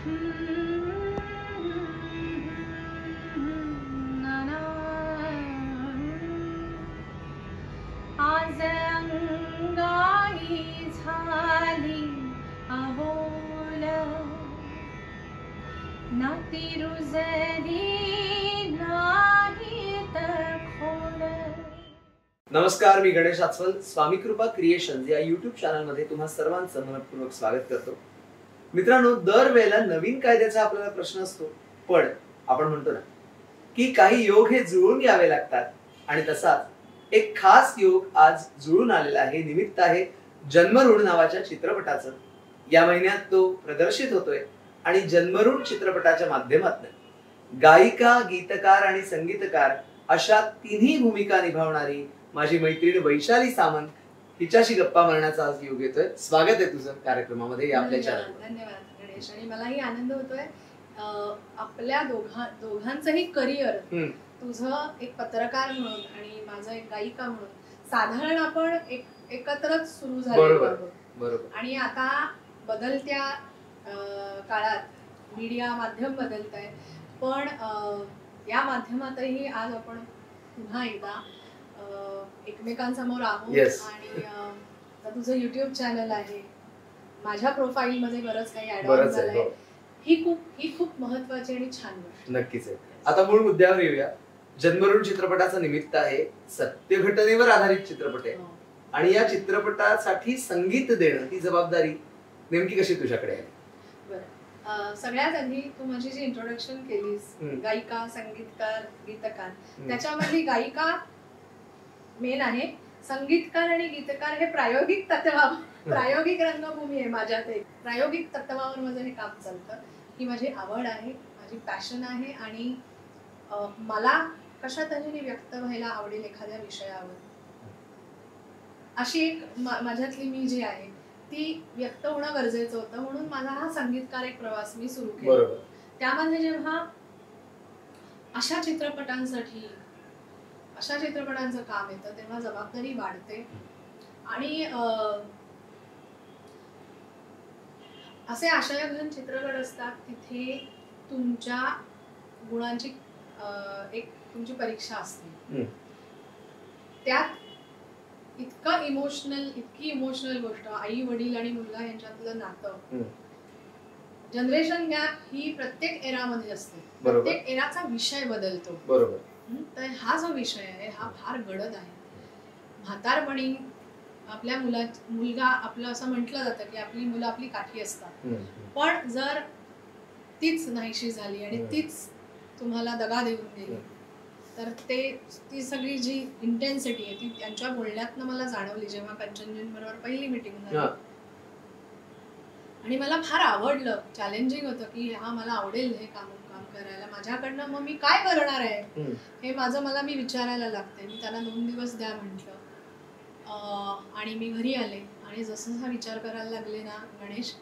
आज अंगाई झाली अबोल, नाती रुजली नाहीत खोल. नमस्कार, मी गणेश आचवल. स्वामी कृपा क्रिएशन्स या युट्यूब चॅनल मध्ये तुम्हा सर्वांचं मनपूर्वक स्वागत करतो. मित्रांनो, दरवेळेला नवीन कायद्याचा आपल्याला प्रश्न असतो, पण आपण म्हणतो ना की काही योग हे जुळून यावे लागतात, आणि तसाच एक खास योग आज जुळून आलेला आहे. निमित्त आहे जन्मऋण नावाच्या चित्रपटाचं. या महिन्यात तो प्रदर्शित होतोय आणि जन्मऋण चित्रपटाच्या माध्यमातून गायिका, गीतकार आणि संगीतकार अशा तिन्ही भूमिका निभावणारी माझी मैत्रीण वैशाली सामंत हिच्याशी गप्पा मारण्याचा आज योग येतोय. स्वागत आहे तुझं कार्यक्रमामध्ये आपल्या चॅनलवर. धन्यवाद गणेश. आणि मलाही आनंद होतोय आपल्या दोघांचंही करिअर, तुझं एक पत्रकार म्हणून आणि माझं एक गायिका म्हणून साधारण आपण एकत्रच सुरू झालो. आणि आता बदलत्या काळात मीडिया माध्यम बदलत आहे, पण या माध्यमातही आज आपण पुन्हा एकदा एकमेकांसमोर आहोत. आणि तुझं युट्यूब चॅनल आहे, माझ्या प्रोफाईल मध्ये बरंच काही ऍड ऑन झालंय. ही खूप महत्वाची आणि छान गोष्ट नक्कीच आहे. आता मूळ मुद्द्यावर येऊया. जन्मऋण चित्रपटाचं निमित्त आहे, सत्य घटनेवर आधारित चित्रपट आहे, आणि या चित्रपटासाठी संगीत देणं ही जबाबदारी नेमकी कशी तुझ्याकडे आहे? बरं, सगळ्यात आधी तू माझी जी इंट्रोडक्शन केलीस, गायिका, संगीतकार, गीतकार, त्याच्यामधली गायिका मेन आहे. संगीतकार आणि गीतकार हे प्रायोगिक प्रायोगिक रंगभूमी आहे माझ्यात. प्रायोगिक तत्वावर माझं हे काम चालतं. ही माझी आवड आहे, माझी पॅशन आहे, आणि मला कशा तऱ्हेने व्यक्त व्हायला आवडेल एखाद्या विषयावर, अशी एक माझ्यातली मी जी आहे ती व्यक्त होणं गरजेचं होतं. म्हणून माझा हा संगीतकार एक प्रवास मी सुरू केला. त्यामध्ये जेव्हा अशा चित्रपटांचं काम येतं तेव्हा जबाबदारी वाढते. आणि असे आशयघन चित्रपट असतात तिथे तुमच्या गुणांची एक तुमची परीक्षा असते. त्यात इतकी इमोशनल गोष्ट, आई वडील आणि मुलगा यांच्यातलं नातं, जनरेशन गॅप ही प्रत्येक एरामध्ये असते. प्रत्येक एराचा विषय बदलतो. बरोबर. तर हा जो विषय आहे हा फार गडद आहे. म्हातारपणी आपल्या मुलगा आपलं असं म्हटलं जातं की आपली मुलं आपली काठी असतात, पण जर तीच नाहीशी झाली आणि तीच तुम्हाला दगा देऊन गेली तर ती सगळी जी इंटेन्सिटी आहे ती त्यांच्या बोलण्यातनं मला जाणवली जेव्हा कंचनजींबरोबर पहिली मीटिंग झाली. आणि मला फार आवडलं, चॅलेंजिंग होतं की हा मला आवडेल हे काम करायला. माझ्याकडनं मग मी काय करणार आहे हे मला मी विचारायला लागते. मी त्यांना 2 दिवस द्या म्हटलं, आणि मी घरी आले आणि जसं हा विचार करायला लागले ना गणेश,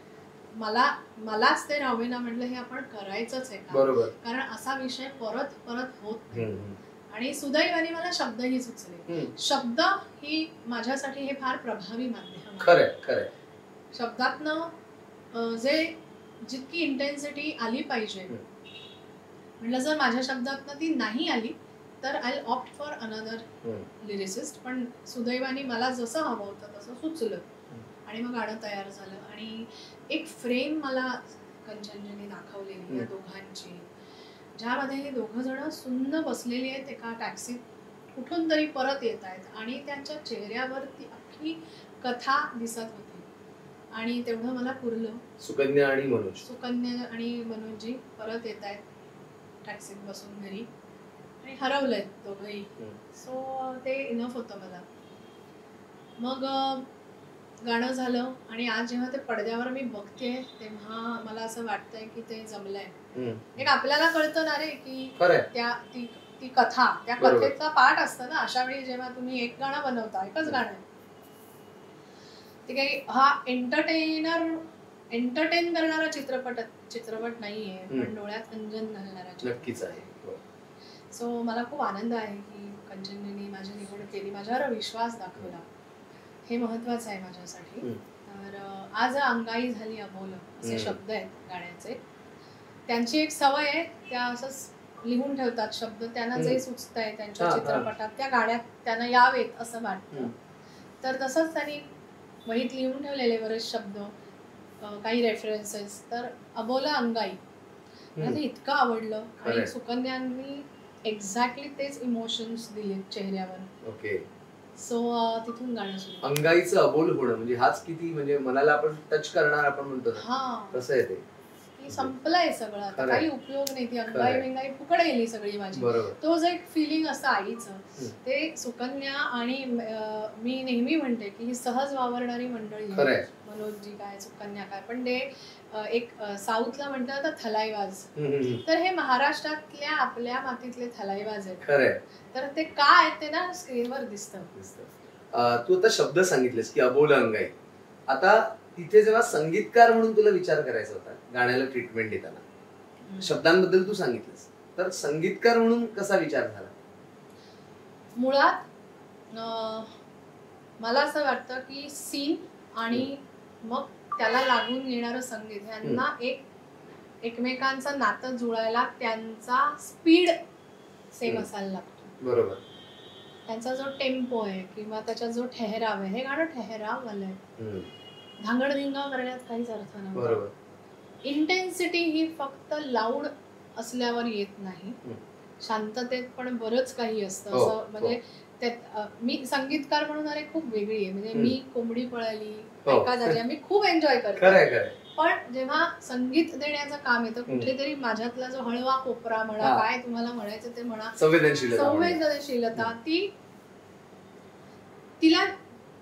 मलाच ते राहावे ना, म्हटलं हे आपण करायचंच आहे का, कारण असा विषय परत परत होत नाही. आणि सुदैवाने मला शब्दही सुचले. शब्द ही माझ्यासाठी हे फार प्रभावी माध्यम. खरंय. शब्दातनं जितकी इंटेन्सिटी आली पाहिजे, म्हटलं जर माझ्या शब्दातनं ती नाही आली तर I opt for another lyricist. पण सुदैवाने मला जसं हवं होतं तसं सुचलं आणि मग गाणं तयार झालं. आणि एक फ्रेम मला कंचनजींनी दाखवलेली या दोघांची, ज्यामध्ये हे दोघं जण सुन्न बसलेली आहेत एका टॅक्सीत, कुठून तरी परत येत आहेत आणि त्यांच्या चेहऱ्यावर ती अख्खी कथा दिसत होती. आणि तेवढं मला पुरलं. सुकन्या आणि मनोजजी परत येत आहेत टॅक्सीत बसून घरी आणि हरवलंय दोघंही. सो ते इनफ होतं मला. मग गाणं झालं आणि आज जेव्हा ते पडद्यावर मी बघते तेव्हा मला असं वाटतंय की ते जमलंय. एक आपल्याला कळतं ना रे की ती कथा, त्या कथेचा पाठ असतं ना. अशा वेळी जेव्हा तुम्ही एक गाणं बनवता, एकच गाणं आहे ते काही हा एंटरटेन करणारा चित्रपट नाहीये, पण डोळ्यात अंजन घालणारा नक्कीच आहे. सो मला खूप आनंद आहे की कंचनजींनी माझी निवड केली, माझ्यावर विश्वास दाखवला. हे महत्वाचं आहे माझ्यासाठी. तर आज अंगाई झाली अबोल असे शब्द आहेत गाण्याचे. त्यांची एक सवय आहे, त्या असंच लिहून ठेवतात शब्द, त्यांना जे सुचतंय त्यांच्या चित्रपटात त्या गाण्यात त्यांना यावेत असं वाटतं. तर तसंच त्यांनी वहीत लिहून ठेवलेले बरेच शब्द, काही रेफरन्सेस. तर अबोला अंगाई मला ते इतकं आवडलं आणि सुकन्यांनी एक्झॅक्टली तेच इमोशन्स दिले चेहऱ्यावर. ओके. सो तिथून गाणं सुरू. अंगाईचं अबोल होणं म्हणजे हाच किती म्हणजे मनाला आपण टच करणार आपण म्हणतो ना, तसं आहे ते. संपलंय सगळं आता, काही उपयोग नाही. ती अंगाई बिंगाई फुकट गेली सगळी माझी. तो जो एक फिलिंग असतं आईचं, ते सुकन्या आणि मी नेहमी म्हणते की ही सहज वावरणारी मंडळी आहे. मनोजजी काय, सुकन्या काय, पण ते एक साऊथला म्हणतात ना थलाईवाज, तर हे महाराष्ट्रातल्या आपल्या मातीतले थलाईवाज आहेत. तर ते काय आहेत ते ना स्क्रीनवर दिसतं. तू आता शब्द सांगितलेस की अबोल अंगाई. आता तिथे जेव्हा संगीतकार म्हणून तुला विचार करायचा होता गाण्याला ट्रीटमेंट देताना, शब्दांबद्दल तू सांगितलंस, तर संगीतकार म्हणून कसा विचार झाला? मुळात मला असं वाटतं की सीन आणि मग त्याला लागून येणारं संगीत यांना एकमेकांचं नातं जुळायला त्यांचा स्पीड सेम असायला लागतो. बरोबर. त्यांचा जो टेम्पो आहे किंवा त्याचा जो ठहराव आहे, हे गाणं ठहराव आलंय, धांगडधिंगा करण्यात काहीच अर्थ नाही. इंटेन्सिटी ही फक्त लाऊड असल्यावर येत नाही, शांततेत पण बरंच काही असतं. असं म्हणजे त्यात मी संगीतकार म्हणून अरे खूप वेगळी आहे. म्हणजे मी कोंबडी पळाली, ऐका दाजा मी खूप एन्जॉय करते, पण जेव्हा संगीत देण्याचं काम येतं कुठेतरी माझ्यातला जो हळवा कोपरा म्हणा, काय तुम्हाला म्हणायचं ते म्हणा, संवेदनशीलता,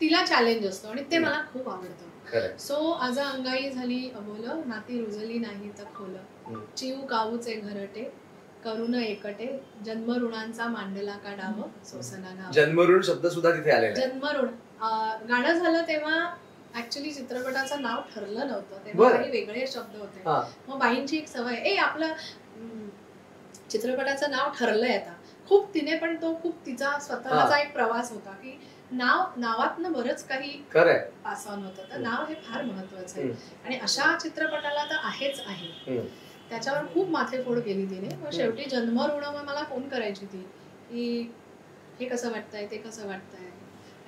तिला चॅलेंज असतो आणि ते मला खूप आवडतं. सो आज अंगाई झाली अबोल, नाती रुजली नाही तर खोल, चिव काऊचे घरटे, करून एकटे, जन्म ऋणांचा मांडला का डाव, सोसना गाव. जन्मऋण शब्द सुद्धा तिथे आलेला. जन्मऋण गाणं झालं तेव्हा ऍक्च्युली चित्रपटाचं नाव ठरलं नव्हतं, तेव्हा काही वेगळे शब्द होते. मग बाईंची एक सवय, आपलं चित्रपटाचं नाव ठरलंय आता, खूप तिने पण तो खूप तिचा स्वतःचा एक प्रवास होता की नावातनं बरंच काही पास ऑन होतं. तर नाव हे फार महत्वाचं आहे आणि अशा चित्रपटाला तर आहेच आहे. त्याच्यावर खूप माथेफोड केली तिने. मग शेवटी जन्म ऋण मला फोन करायची ती की हे कसं वाटतंय, ते कसं वाटतंय,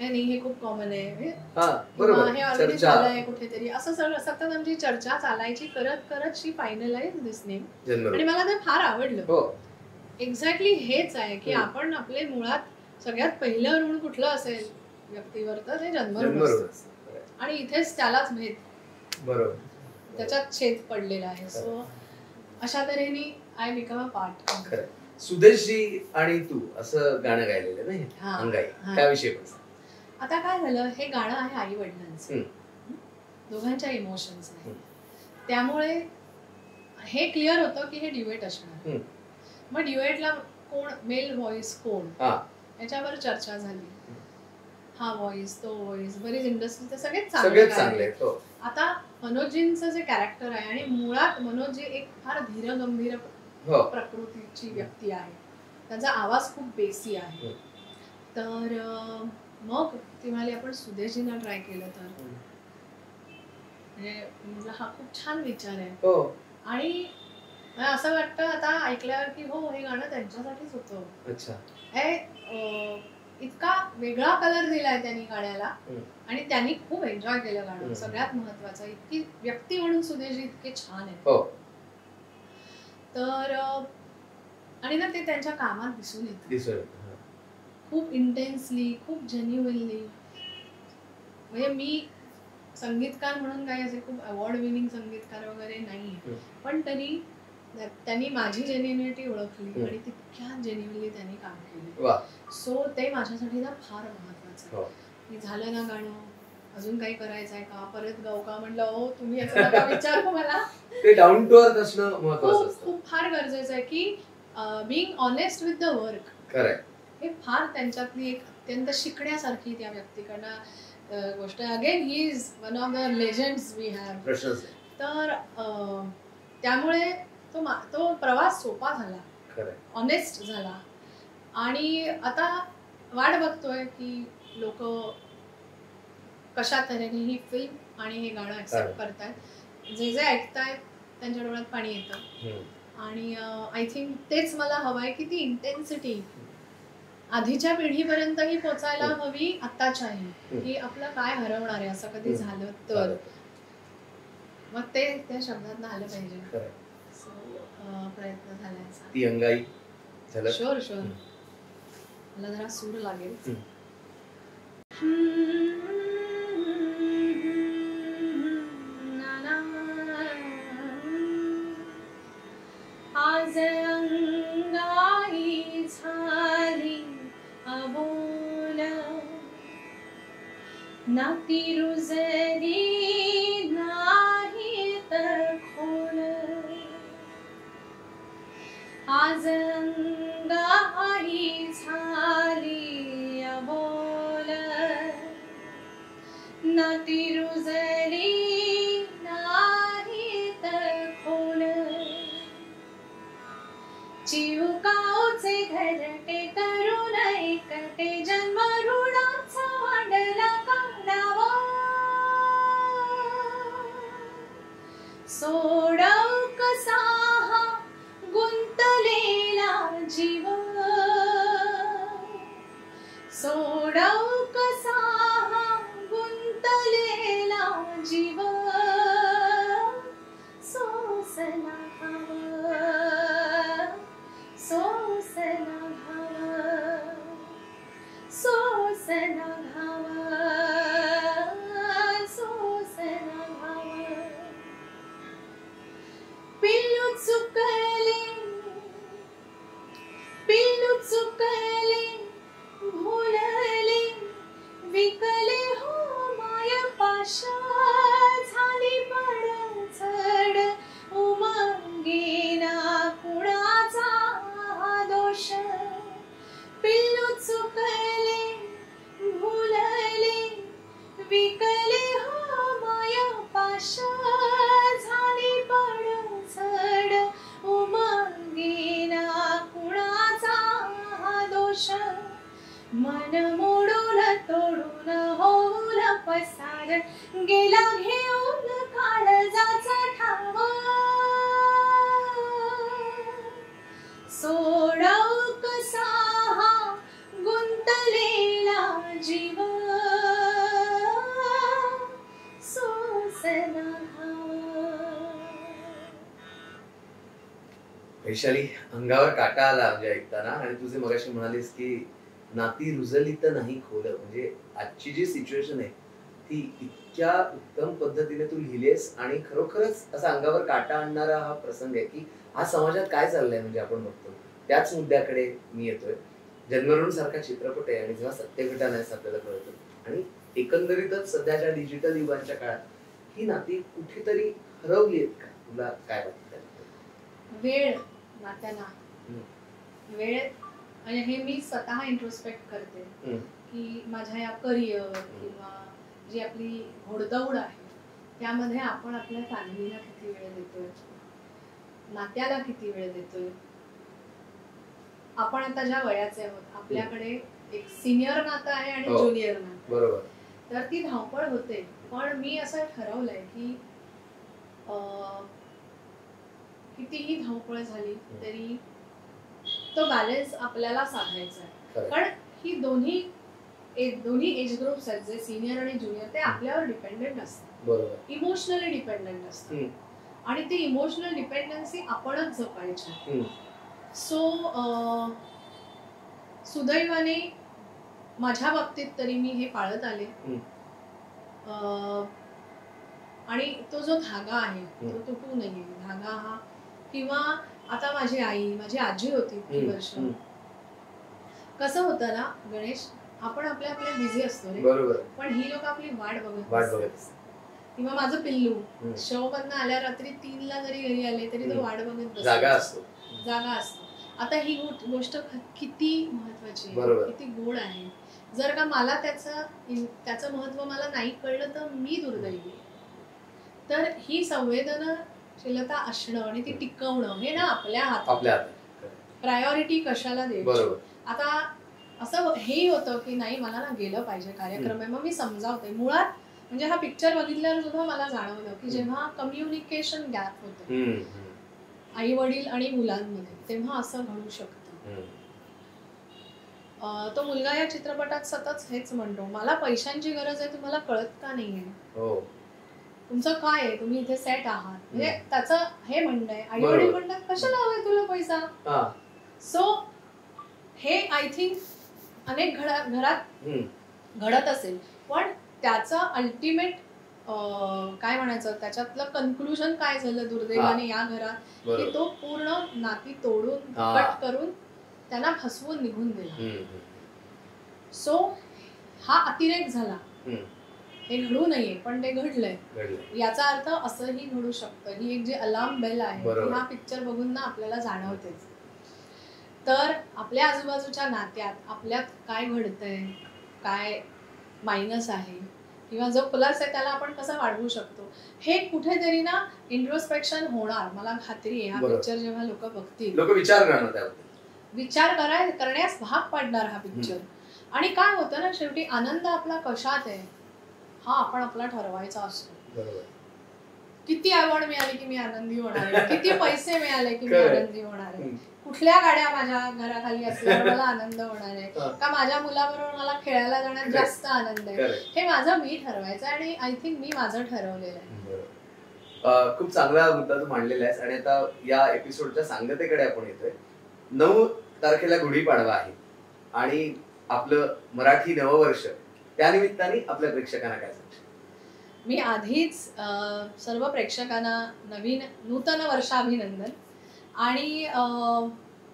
नाही हे खूप कॉमन आहे, हे ऑलरेडी झालंय कुठेतरी, असं सगळं सतत आमची चर्चा चालायची. करत करत शी फायनलाइज दिस नेम आणि मला ते फार आवडलं. एक्झॅक्टली हेच आहे की आपण आपले मुळात सगळ्यात पहिलं ऋण कुठलं असेल व्यक्तीवर, तर ते जन्मऋण असतं आणि इथेच त्यालाच भेद, बरोबर, त्याच्यात छेद पडलेला आहे. सो अशा तऱ्हेने आय बिकम अ पार्ट. सुदेशजी आणि तू असं गाणं गायलेलं नाही अंगाई, त्याविषयी पण. आता काय झालं, हे गाणं आहे आई वडिलांचं, दोघांच्या इमोशन्स आहे, त्यामुळे हे क्लिअर होतं की हे ड्युएट असणार. मग ड्युएटला कोण, मेल व्हॉइस कोण, याच्यावर चर्चा झाली. हा व्हॉइस, तो व्हॉइस, बरीच इंडस्ट्रीचे सगळेच चांगले. आता मनोजींचं जे कॅरेक्टर आहे, आणि मुळात मनोजी एक फार धीरगंभीर प्रकृतीची व्यक्ती आहे, त्यांचा आवाज खूप बेसी आहे. तर मग ती म्हणाली आपण सुदेशजींना ट्राय केलं तर, म्हणजे म्हटलं हा खूप छान विचार आहे. आणि असं वाटतं आता ऐकल्यावर की हो हे गाणं त्यांच्यासाठीच होतं. इतका वेगळा कलर दिलाय त्यांनी गाण्याला आणि त्यांनी खूप एन्जॉय केलं गाणं. सगळ्यात महत्वाचं, इतकी व्यक्ती म्हणून सुदेशजी इतके छान आहे. तर आणि ना ते त्यांच्या कामात दिसून येतं, खूप इंटेन्सली, खूप जेन्युइनली. म्हणजे मी संगीतकार म्हणून काही असे खूप अवॉर्ड विनिंग संगीतकार वगैरे नाहीये, पण तरी त्यांनी माझी जेन्युइनिटी ओळखली आणि तितक्या जेन्युइनली त्यांनी काम केलं. सो ते माझ्यासाठी ना फार महत्वाचं आहे. झालं ना गाणं, अजून काही करायचं आहे का, परत गाऊ का, म्हणलं हो तुम्ही असं नका विचारू मला. ते डाऊन टू अर्थ असणं महत्वाचं असतं, खूप फार गरजेचं आहे की being honest with the work. हे फार त्यांच्यातली एक अत्यंत शिकण्यासारखी त्या व्यक्तीकडनं गोष्ट. Again he is one of the legends we have. तर त्यामुळे तो प्रवास सोपा झाला, ऑनेस्ट झाला. आणि आता वाट बघतोय की लोक कशा तऱ्हेने ही फिल्म आणि हे गाणं ऍक्सेप्ट करतायत. जे जे ऐकतायत त्यांच्या डोळ्यात पाणी येतं. आणि आय थिंक तेच मला हवंय की ती इंटेन्सिटी आधीच्या पिढीपर्यंतही पोचायला हवी, आत्ताच्याही, की आपलं काय हरवणार आहे असं कधी झालं तर. मग ते त्या शब्दात आलं पाहिजे. प्रयत्न झाला ती अंगाई. Sure sure. मला जरा सूर लागेल. आज अंगाई झाली अबोल, नाती रुजली नाही तर खोल. आज अंगाई झाली अबोल, नाती रुजली नाही तर खोल. चिवकावचे घरटे तरुण एकटे जन्म ऋणाचा वाढला काढावा. सोडव कसा हा गुंतलेला जीव, सोडव कसा हा गुंतलेला जीव. सोसला हवा, सोसला हवा, सोसला हवा, सोसला हवा. पिल्लू चुकले, पिल्लू चुकले, भुलले, विकले हो माय पाश. झाली पडझड उमंगेना कुणाचा दोष. पिल्लू चुकले, भुलले, विकले हो माय पाश. झाली पडझड उमंगेना कुणाचा दोष. मन मोडून तोडून होऊन पसार गेला घेऊन काळजाचा ठाव. सोडव कसा हा गुंतलेला जीव, सोसला हवा. वैशाली, अंगावर काटा आला म्हणजे ऐकताना. आणि तुझे मगाशी म्हणालीस की नाती रुजली तर नाही खोल. म्हणजे आजची जी सिच्युएशन आहे ती इतक्या उत्तम पद्धतीने तू लिहिलेस आणि खरोखरच असा अंगावर काटा आणणारा हा प्रसंग आहे की आज समाजात काय चाललंय म्हणजे आपण बघतो त्याच मुद्द्याकडे मी येतोय. जन्मऋण सारखा चित्रपट आहे आणि जेव्हा सत्यघटना आहे आपल्याला कळतं. आणि एकंदरीतच सध्याच्या डिजिटल युगांच्या काळात ही नाती कुठेतरी हरवली आहेत का? तुला काय वाटतं? वेळ नात्याला वेळ, आणि हे मी स्वतः इंट्रोस्पेक्ट करते की माझ्या या करिअर किंवा जी आपली घोडदौड आहे त्यामध्ये आपण आपल्या फॅमिलीला किती वेळ देतोय, नात्याला किती वेळ देतोय. आपण आता ज्या वयाचे आहोत आपल्याकडे एक सिनियर नातं आहे आणि ज्युनियर नातं. बरोबर. तर ती धावपळ होते. पण मी असं ठरवलंय की कितीही धावपळ झाली तरी तो बॅलन्स आपल्याला साधायचा आहे. पण ही दोन्ही एज ग्रुप्स आहेत जे सिनियर आणि ज्युनियर ते आपल्यावर डिपेंडेंट असतात. बरोबर. इमोशनली डिपेंडेंट असतात. आणि ती इमोशनल डिपेंडन्सी आपणच जपायची. सो सुदैवाने माझ्या बाबतीत तरी मी हे पाळत आले. आणि तो जो धागा आहे तो तुटू नये. धागा हा, किंवा आता माझी आई, माझी आजी होती इतकी वर्ष. कसं होतं ना गणेश, आपण आपल्या बिझी असतो रे. बरोबर. पण ही लोक आपली वाट बघत. किंवा माझं पिल्लू शो मधनं आल्या रात्री 3ला जरी घरी आले तरी तो वाट बघत जागा असतो. आता ही गोष्ट किती महत्वाची, किती गोड आहे. जर का मला त्याचं महत्व मला नाही कळलं तर मी दुर्दैवी. तर ही संवेदनशीलता असणं आणि ती टिकवणं हे ना आपल्या हातात. प्रायोरिटी कशाला द्यायची. आता असं हेही होतं की नाही मला ना गेलं पाहिजे, कार्यक्रम आहे, मग मी समजावते. मुळात म्हणजे हा पिक्चर बघितल्यावर सुद्धा मला जाणवलं की जेव्हा कम्युनिकेशन गॅप होतं आई वडील आणि मुलांमध्ये, तेव्हा असं घडू शकतं. तो मुलगा या चित्रपटात सतत हेच म्हणतो, मला पैशांची गरज आहे, तुम्हाला कळत का नाहीये, तुमचं काय आहे, तुम्ही इथे सेट आहात. म्हणजे त्याचं हे म्हणणं आहे. आई वडील म्हणतात कशाला हवंय तुला पैसा. सो हे आय थिंक अनेक घरात घडत असेल, पण त्याचं अल्टिमेट काय म्हणायचं, त्याच्यातलं कन्क्लुजन काय झालं दुर्दैवाने या घरात, की तो पूर्ण नाती तोडून कट करून त्यांना फसवून निघून दिला. सो हा अतिरेक झाला, हे घडू नये पण ते घडलंय. याचा अर्थ असंही घडू शकतं. ही एक जी अलार्म बेल आहे ती हा पिक्चर बघून ना आपल्याला जाणवतेच. तर आपल्या आजूबाजूच्या नात्यात आपल्यात काय घडतंय, काय मायनस आहे किंवा जो प्लस आहे त्याला आपण कसं वाढवू शकतो, हे कुठेतरी ना इंट्रोस्पेक्शन होणार. मला खात्री आहे हा पिक्चर जेव्हा लोक बघतील, लोक विचार करण्यास भाग पाडणार हा पिक्चर. आणि काय होतं ना, शेवटी आनंद आपला कशात आहे हा आपण आपला ठरवायचा असतो. किती आवड मिळाली की मी आनंदी होणार आहे, किती पैसे मिळाले की मी आनंदी होणार आहे, कुठल्या गाड्या माझ्या घराखाली असल्यावर मला आनंद होणार आहे, का माझ्या मुलाबरोबर मला खेळायला जाण्यात जास्त आनंद आहे, हे माझं मी ठरवायचं. आणि आय थिंक मी माझं ठरवलेलं आहे. खूप चांगला मुद्दा तू मांडलेला आहेस. आणि आता या एपिसोडच्या सांगतेकडे आपण येतोय. 9 तारखेला गुढीपाडवा आहे आणि आपलं मराठी नववर्ष, त्यानिमित्ताने आपल्या प्रेक्षकांना काय सांगशील? मी आधीच सर्व प्रेक्षकांना नूतन वर्षाभिनंदन. आणि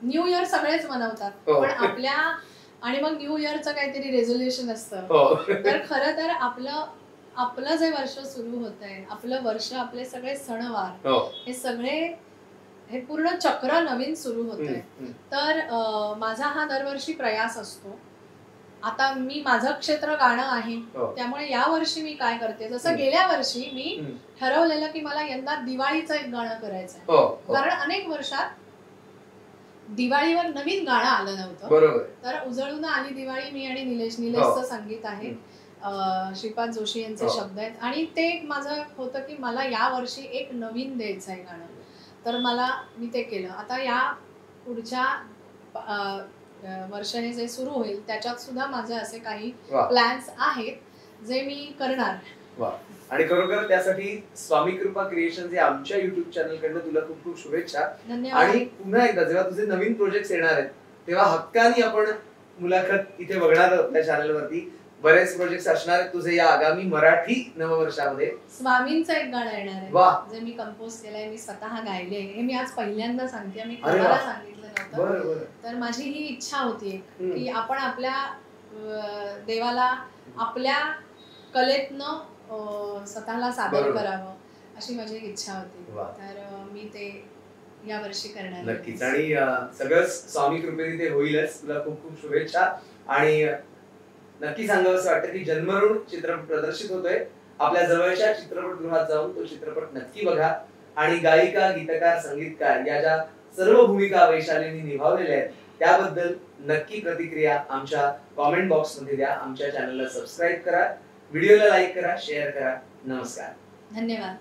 न्यू इयर सगळेच मनवतात, पण आपल्या आणि मग न्यू इयरचं काहीतरी रेझोल्युशन असतं. तर खरं तर आपलं जे वर्ष सुरू होत आहे, आपलं वर्ष, आपले सगळे सणवार, हे सगळे हे पूर्ण चक्र नवीन सुरू होत आहे. तर माझा हा दरवर्षी प्रयास असतो. आता मी माझं क्षेत्र गाणं आहे, त्यामुळे या वर्षी मी काय करते, जसं गेल्या वर्षी मी ठरवलेलं की मला यंदा दिवाळीचं एक गाणं करायचं आहे. कारण अनेक वर्षात दिवाळीवर नवीन गाणं आलं नव्हतं. तर उजळून आली दिवाळी, मी आणि निलेशचं संगीत आहे, श्रीपाद जोशी यांचे शब्द आहेत. आणि ते एक माझं होतं की मला या वर्षी एक नवीन द्यायचं आहे गाणं. तर मी ते केलं. आता या पुढच्या वर्ष हे जे सुरू होईल त्याच्यात सुद्धा माझे असे काही प्लॅन्स आहेत जे मी करणार. आणि खरोखर त्यासाठी स्वामी कृपा क्रिएशन हे आमच्या युट्यूब चॅनल कडनं तुला खूप खूप शुभेच्छा. आणि पुन्हा एकदा जेव्हा तुझे नवीन प्रोजेक्ट येणार आहेत तेव्हा हक्कानी आपण मुलाखत इथे बघणार आपल्या चॅनल वरती. बरेच प्रोजेक्ट असणार आहेत तुझे या आगामी मराठी नववर्षामध्ये. स्वामींचं एक गाणं येणार आहे जे मी कंपोज केलंय, मी स्वतः गायले. हे मी आज पहिल्यांदा सांगते, मी कोणाला सांगितलं नव्हतं. तर माझी ही इच्छा होती की आपण आपल्या देवाला आपल्या कलेतनं स्वतःला सादर करावं, अशी माझी इच्छा होती. तर मी ते या वर्षी करणार नक्कीच. आणि सगळं स्वामी कृपेने ते होईलच. तुला खूप खूप शुभेच्छा. आणि नक्की सांगावं असं वाटतं की जन्मऋण चित्रपट प्रदर्शित होतोय. आपल्या जवळच्या चित्रपटगृहात जाऊन तो चित्रपट नक्की बघा. आणि गायिका, गीतकार, संगीतकार या ज्या सर्व भूमिका वैशालीने निभावलेल्या आहेत त्याबद्दल नक्की प्रतिक्रिया आमच्या कॉमेंट बॉक्स मध्ये द्या. आमच्या चॅनलला सबस्क्राईब करा, व्हिडिओला लाईक करा, शेअर करा. नमस्कार. धन्यवाद.